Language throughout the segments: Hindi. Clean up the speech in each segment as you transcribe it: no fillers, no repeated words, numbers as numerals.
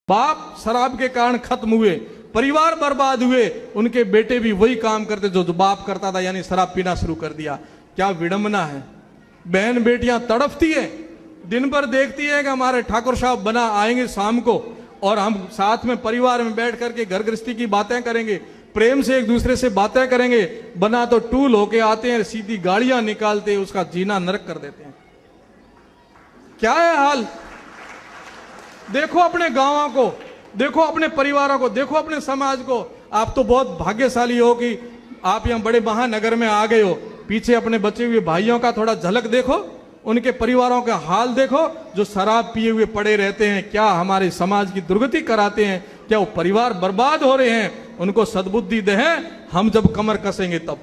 बाप शराब के कारण खत्म हुए, परिवार बर्बाद हुए, उनके बेटे भी वही काम करते जो बाप करता था, यानी शराब पीना शुरू कर दिया। क्या विडंबना है। बहन बेटियां तड़पती है, दिन भर देखती है कि हमारे ठाकुर साहब बना आएंगे शाम को और हम साथ में परिवार में बैठ करके घर गृहस्थी की बातें करेंगे, प्रेम से एक दूसरे से बातें करेंगे। बना तो टूल होके आते हैं, सीधी गाड़ियां निकालते हैं, उसका जीना नरक कर देते हैं। क्या है हाल। देखो अपने गांवों को, देखो अपने परिवारों को, देखो अपने समाज को। आप तो बहुत भाग्यशाली हो कि आप यहां बड़े महानगर में आ गए हो। पीछे अपने बचे हुए भाइयों का थोड़ा झलक देखो, उनके परिवारों का हाल देखो जो शराब पिए हुए पड़े रहते हैं। क्या हमारे समाज की दुर्गति कराते हैं, क्या वो परिवार बर्बाद हो रहे हैं। उनको सद्बुद्धि दे, हम जब कमर कसेंगे तब,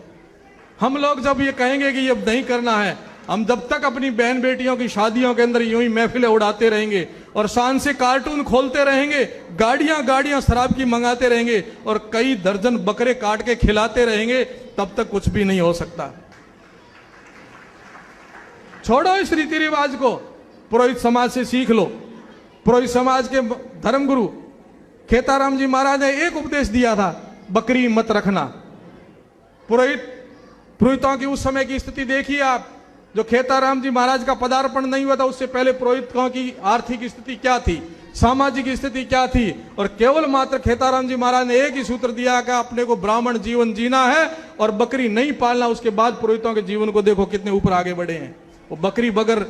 हम लोग जब ये कहेंगे कि ये नहीं करना है, हम जब तक अपनी बहन बेटियों की शादियों के अंदर यूं ही महफिलें उड़ाते रहेंगे और शान से कार्टून खोलते रहेंगे, गाड़ियां गाड़ियां शराब की मंगाते रहेंगे और कई दर्जन बकरे काट के खिलाते रहेंगे, तब तक कुछ भी नहीं हो सकता। छोड़ो इस रीति रिवाज को, पुरोहित समाज से सीख लो। पुरोहित समाज के धर्मगुरु खेताराम जी महाराज ने एक उपदेश दिया था, बकरी मत रखना। पुरोहितों की उस समय की स्थिति देखिए आप, जो खेताराम जी महाराज का पदार्पण नहीं हुआ था उससे पहले पुरोहितों की आर्थिक स्थिति क्या थी, सामाजिक स्थिति क्या थी। और केवल मात्र खेताराम जी महाराज ने एक ही सूत्र दिया कि अपने को ब्राह्मण जीवन जीना है और बकरी नहीं पालना। उसके बाद पुरोहितों के जीवन को देखो कितने ऊपर आगे बढ़े हैं। वो बकरी बगर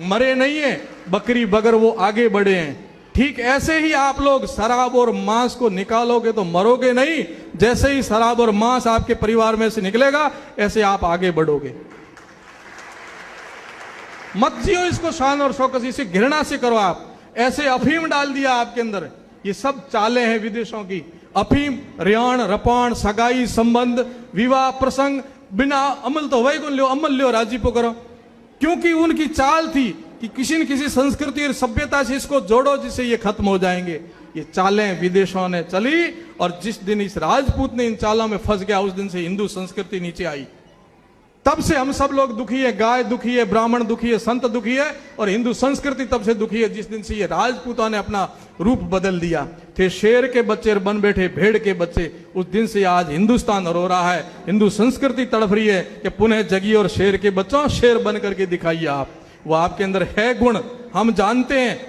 मरे नहीं है, बकरी बगर वो आगे बढ़े हैं। ठीक ऐसे ही आप लोग शराब और मांस को निकालोगे तो मरोगे नहीं। जैसे ही शराब और मांस आपके परिवार में से निकलेगा, ऐसे आप आगे बढ़ोगे। मत जियो इसको शान और शौकत, इसे घृणा से करो। आप ऐसे अफीम डाल दिया आपके अंदर, ये सब चालें हैं विदेशों की। अफीम, रियाण, रपान, सगाई, संबंध, विवाह प्रसंग, बिना अमल तो वही गुण लो, अमल लो, राजीपो करो। क्योंकि उनकी चाल थी कि किसी न किसी संस्कृति और सभ्यता से इसको जोड़ो जिससे ये खत्म हो जाएंगे। ये चालें विदेशों ने चली और जिस दिन इस राजपूत ने इन चालों में फंस गया, उस दिन से हिंदू संस्कृति नीचे आई। तब से हम सब लोग दुखी है, गाय दुखी है, ब्राह्मण दुखी है, संत दुखी है और हिंदू संस्कृति तब से दुखी है जिस दिन से ये राजपूतों ने अपना रूप बदल दिया। थे शेर के बच्चे बन बैठे भेड़ के बच्चे, उस दिन से आज हिंदुस्तान रो रहा है, हिंदू संस्कृति तड़फ रही है कि पुनः जगिए और शेर के बच्चों शेर बन करके दिखाइए आप। वो आपके अंदर है गुण, हम जानते हैं,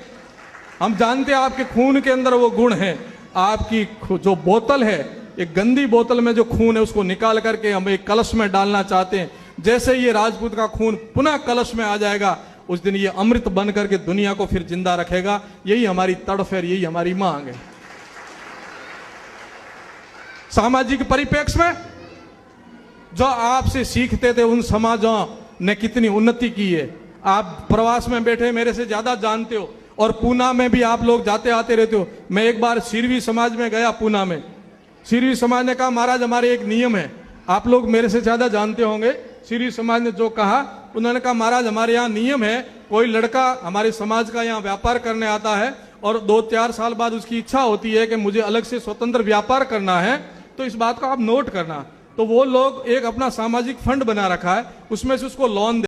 हम जानते हैं आपके खून के अंदर वो गुण है। आपकी जो बोतल है, एक गंदी बोतल में जो खून है उसको निकाल करके हम एक कलश में डालना चाहते हैं। जैसे ये राजपूत का खून पुनः कलश में आ जाएगा, उस दिन ये अमृत बन करके दुनिया को फिर जिंदा रखेगा। यही हमारी तड़फ है, यही हमारी मांग है। सामाजिक परिप्रेक्ष्य में जो आपसे सीखते थे उन समाजों ने कितनी उन्नति की है। आप प्रवास में बैठे मेरे से ज्यादा जानते हो और पूना में भी आप लोग जाते आते रहते हो। मैं एक बार सिरवी समाज में गया पूना में। सिरवी समाज ने कहा महाराज हमारे एक नियम है, आप लोग मेरे से ज्यादा जानते होंगे। सिरवी समाज ने जो कहा, उन्होंने कहा महाराज हमारे यहाँ नियम है, कोई लड़का हमारे समाज का यहाँ व्यापार करने आता है और 2-4 साल बाद उसकी इच्छा होती है कि मुझे अलग से स्वतंत्र व्यापार करना है, तो इस बात को आप नोट करना। तो वो लोग एक अपना सामाजिक फंड बना रखा है, उसमें से उसको लोन